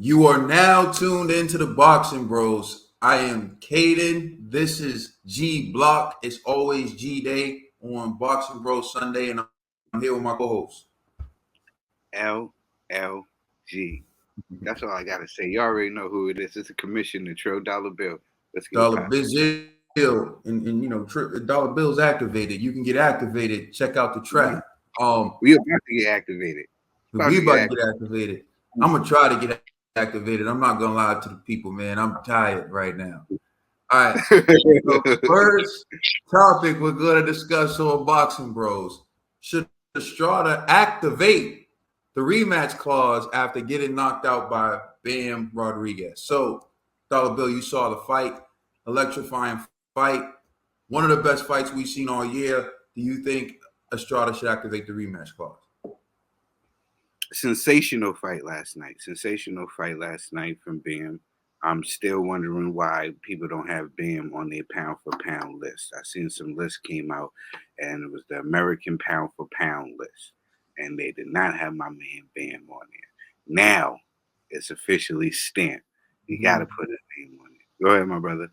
You are now tuned into the Boxing Bros. I am Caden. This is G Block. It's always G Day on Boxing Bros Sunday, and I'm here with my co-host. LLG. That's all I gotta say. You already know who it is. It's a Commissioner Trill Dollar Bill. Let's get it Dollar poppin'. Bill, and Dollar Bill's activated. You can get activated. Check out the track. We about to get activated. About We to get about to get activated. activated. I'm gonna try to get activated. I'm not gonna lie to the people, man. I'm tired right now. All right. The first topic we're going to discuss on Boxing Bros. Should Estrada activate the rematch clause after getting knocked out by Bam Rodriguez? So, Dollar Bill, you saw the fight, electrifying fight, one of the best fights we've seen all year. Do you think Estrada should activate the rematch clause? Sensational fight last night. Sensational fight last night from Bam. I'm still wondering why people don't have Bam on their pound for pound list. I seen some lists came out, and it was the American pound for pound list, and they did not have my man Bam on there. Now it's officially stamped. You got to Mhm. put his name on it. Go ahead, my brother.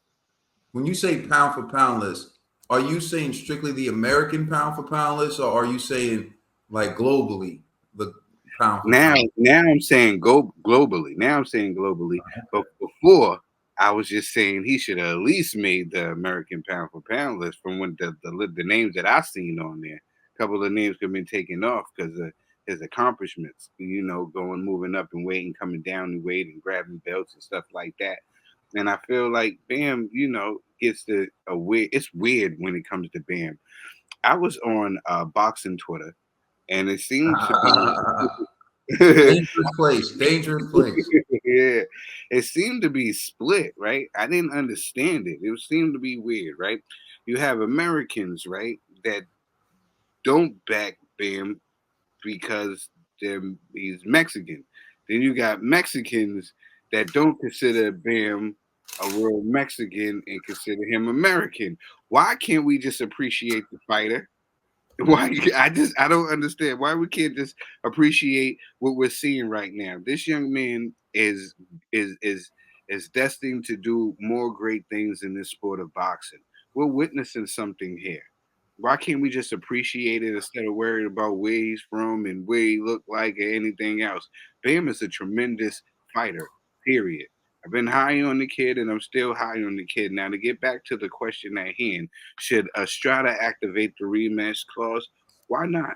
When you say pound for pound list, are you saying strictly the American pound for pound list, or are you saying like globally the pound for Now, pound? now I'm saying go globally. Now I'm saying globally, but before I was just saying he should have at least made the American pound for pound list from when the names that I seen on there. A couple of names could have been taken off because of his accomplishments. Going moving up and weight and coming down in weight and grabbing belts and stuff like that. And I feel like Bam, gets the a weird. It's weird when it comes to Bam. I was on boxing Twitter, and it seemed to be. Dangerous place. Dangerous place. Yeah, it seemed to be split, right? I didn't understand it. It seemed to be weird, right? You have Americans, right, that don't back Bam because he's Mexican. Then you got Mexicans that don't consider Bam a real Mexican and consider him American. Why can't we just appreciate the fighter? Why I don't understand why we can't just appreciate what we're seeing right now. This young man is is is destined to do more great things in this sport of boxing. We're witnessing something here. Why can't we just appreciate it instead of worrying about where he's from and where he looked like or anything else? Bam is a tremendous fighter. Period. I've been high on the kid and I'm still high on the kid. Now to get back to the question at hand, should Estrada activate the rematch clause? Why not?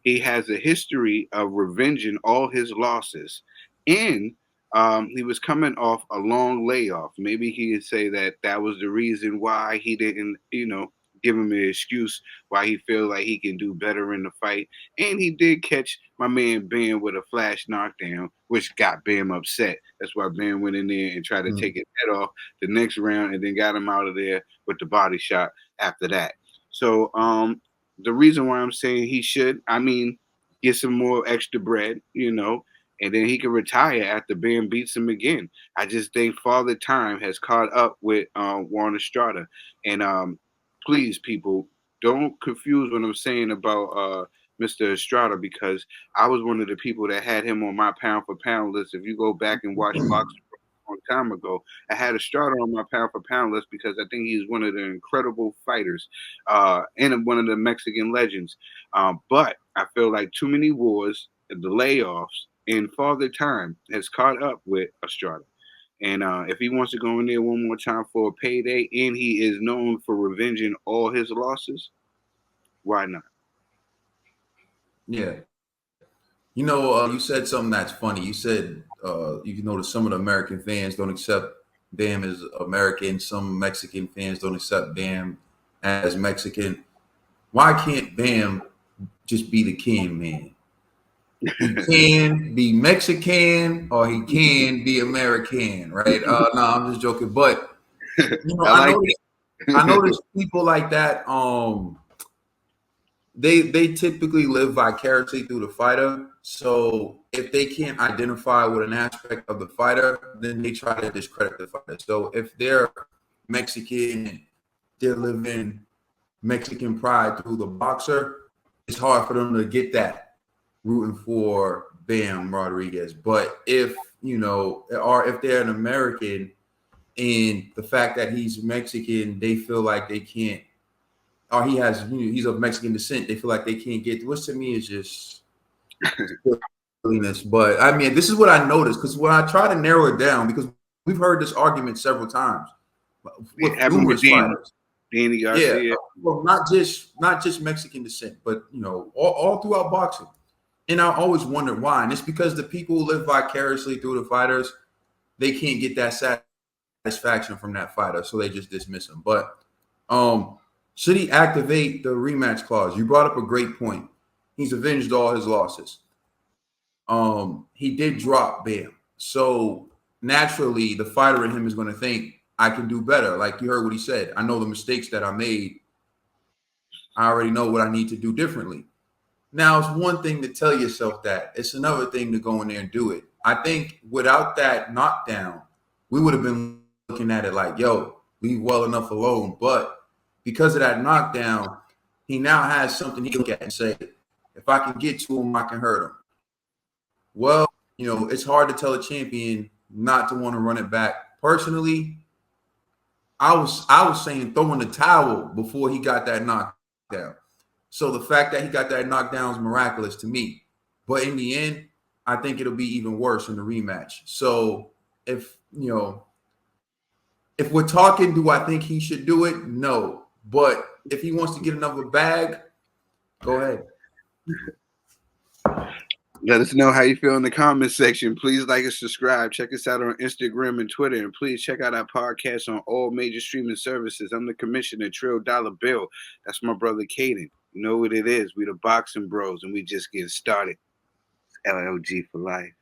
He has a history of revenging all his losses, and he was coming off a long layoff. Maybe he would say that that was the reason why he didn't, give him an excuse why he feel like he can do better in the fight. And he did catch my man Bam with a flash knockdown, which got Bam upset. That's why Bam went in there and tried to take Mm. his head off the next round, and then got him out of there with the body shot after that. So the reason why I'm saying he should, I mean, get some more extra bread, and then he can retire after Bam beats him again. I just think Father Time has caught up with Warren Estrada. And please, people, don't confuse what I'm saying about Mr. Estrada because I was one of the people that had him on my pound for pound list. If you go back and watch boxing a long time ago, I had Estrada on my pound for pound list because I think he's one of the incredible fighters and one of the Mexican legends. But I feel like too many wars, the layoffs, and Father Time has caught up with Estrada. And if he wants to go in there one more time for a payday, and he is known for revenging all his losses, why not? Yeah. You said something that's funny. You said you notice some of the American fans don't accept Bam as American. Some Mexican fans don't accept Bam as Mexican. Why can't Bam just be the can man? He can be Mexican or he can be American, right? No, I'm just joking. But I I like noticed I it. noticed people like that. They typically live vicariously through the fighter. So if they can't identify with an aspect of the fighter, then they try to discredit the fighter. So if they're Mexican and they're living Mexican pride through the boxer, it's hard for them to get that rooting for Bam Rodriguez. But if or if they're an American and the fact that he's Mexican, they feel like they can't, or he's of Mexican descent, they feel like they can't get, which to me is just silliness. But I mean, this is what I noticed because when I try to narrow it down, because we've heard this argument several times It with happened with numerous fighters. Danny Yeah, Garcia. well, not just Mexican descent, but all throughout boxing. And I always wondered why, and it's because the people who live vicariously through the fighters, they can't get that satisfaction from that fighter, so they just dismiss him. But should he activate the rematch clause? You brought up a great point. He's avenged all his losses. He did drop Bam, so naturally the fighter in him is going to think I can do better. Like you heard what he said. I know the mistakes that I made. I already know what I need to do differently. Now, it's one thing to tell yourself that. It's another thing to go in there and do it. I think without that knockdown, we would have been looking at it like, yo, leave well enough alone. But because of that knockdown, he now has something he can look at and say, if I can get to him, I can hurt him. Well, it's hard to tell a champion not to want to run it back. Personally, I was saying throw in the towel before he got that knockdown. So the fact that he got that knockdown is miraculous to me. But in the end, I think it'll be even worse in the rematch. So if if we're talking, do I think he should do it? No. But if he wants to get another bag, go ahead. Let us know how you feel in the comments section. Please like and subscribe. Check us out on Instagram and Twitter. And please check out our podcast on all major streaming services. I'm the commissioner, Trill Dollar Bill. That's my brother, Caden. You know what it is. We the Boxing Bros, and we just getting started. LLG for life.